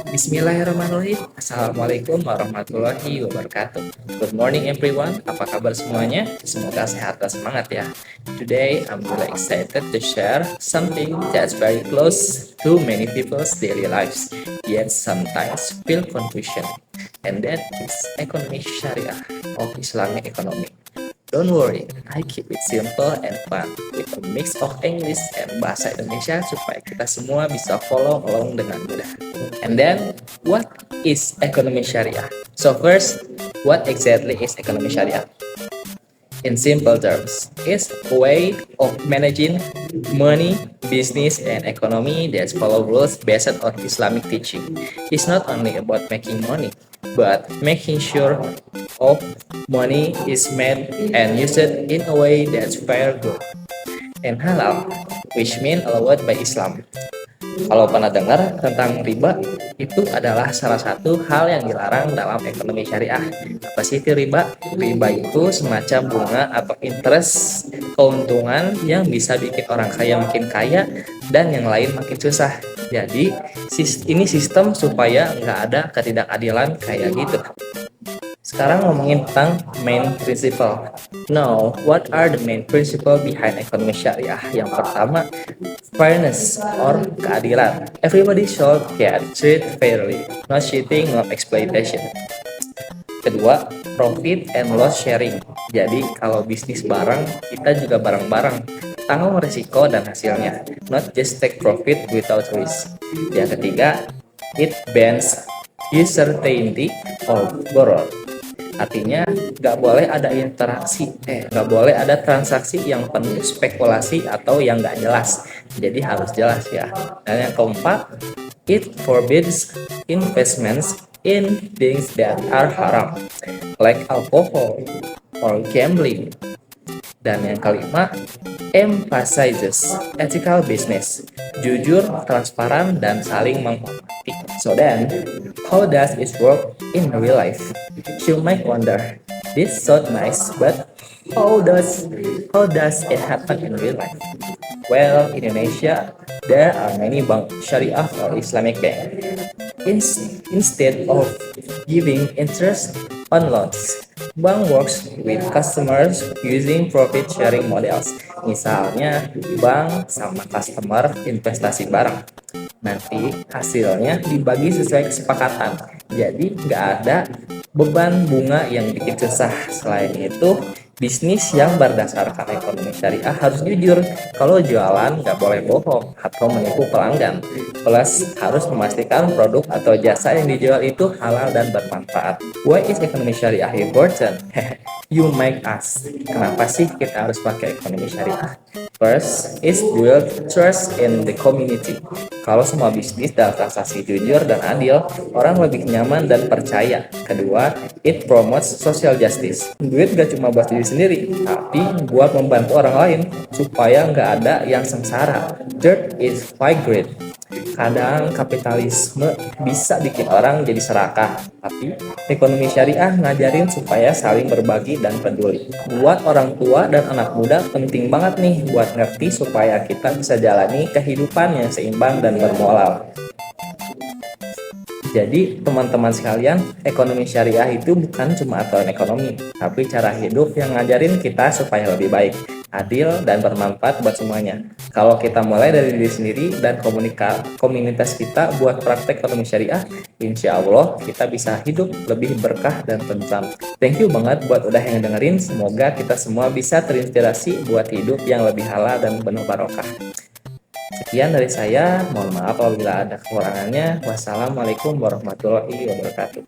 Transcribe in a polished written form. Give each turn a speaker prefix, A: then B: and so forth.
A: Bismillahirrahmanirrahim. Assalamualaikum warahmatullahi wabarakatuh. Good morning everyone. Apa kabar semuanya? Semoga sehat dan semangat ya. Today I'm really excited to share something that's very close to many people's daily lives, yet sometimes feel confusion. And that is economic Sharia or Islamic economy. Don't worry, I keep it simple and fun with a mix of English and bahasa Indonesia supaya kita semua bisa follow along dengan mudah. And then, what is economy Sharia? So first, what exactly is economy Sharia? In simple terms, it's a way of managing money, business, and economy that follow rules based on Islamic teaching. It's not only about making money, but making sure of money is made and used in a way that's fair, good, and halal, which mean allowed by Islam. Kalau pernah dengar tentang riba, itu adalah salah satu hal yang dilarang dalam ekonomi syariah. Apa sih itu riba? Riba itu semacam bunga atau interest keuntungan yang bisa bikin orang kaya makin kaya dan yang lain makin susah. Jadi, ini sistem supaya nggak ada ketidakadilan kayak gitu. Sekarang ngomongin tentang main principle. Now, what are the main principle behind economy syariah? Yang pertama, fairness or keadilan. Everybody should get treated fairly, not cheating, not exploitation. Kedua, profit and loss sharing. Jadi, kalau bisnis bareng, kita juga bareng-bareng. Tanggung risiko dan hasilnya, not just take profit without risk. Yang ketiga, it bans uncertainty of borrow. Artinya nggak boleh ada nggak boleh ada transaksi yang penuh spekulasi atau yang nggak jelas. Jadi harus jelas ya. Dan yang keempat, it forbids investments in things that are haram, like alcohol or gambling. Dan yang kelima, emphasizes ethical business, jujur, transparan, dan saling menghormati. So then, how does it work in real life? You might wonder, this sounds nice, but how does it happen in real life? Well, in Indonesia, there are many bank Syariah or Islamic bank. Instead of giving interest on loans, bank works with customers using profit sharing models. Misalnya, bank sama customer investasi bareng. Nanti hasilnya dibagi sesuai kesepakatan. Jadi nggak ada beban bunga yang bikin susah. Selain itu, bisnis yang berdasarkan ekonomi syariah harus jujur. Kalau jualan nggak boleh bohong atau menipu pelanggan. Plus harus memastikan produk atau jasa yang dijual itu halal dan bermanfaat. Why is ekonomi syariah important? You might ask, kenapa sih kita harus pakai ekonomi syariah? First is build trust in the community. Kalau semua bisnis dan transaksi jujur dan adil, orang lebih nyaman dan percaya. Kedua, it promotes social justice. Duit gak cuma buat diri sendiri, tapi buat membantu orang lain supaya nggak ada yang sengsara. Third is fight greed. Kadang kapitalisme bisa bikin orang jadi serakah, tapi ekonomi syariah ngajarin supaya saling berbagi dan peduli. Buat orang tua dan anak muda penting banget nih buat ngerti supaya kita bisa jalani kehidupan yang seimbang dan bermoral. Jadi teman-teman sekalian, ekonomi syariah itu bukan cuma aturan ekonomi, tapi cara hidup yang ngajarin kita supaya lebih baik, adil, dan bermanfaat buat semuanya. Kalau kita mulai dari diri sendiri dan komunitas kita buat praktek ekonomi syariah, insya Allah kita bisa hidup lebih berkah dan tentram. Thank you banget buat udah yang dengerin, semoga kita semua bisa terinspirasi buat hidup yang lebih halal dan penuh barokah. Sekian dari saya, mohon maaf apabila ada kekurangannya. Wassalamualaikum warahmatullahi wabarakatuh.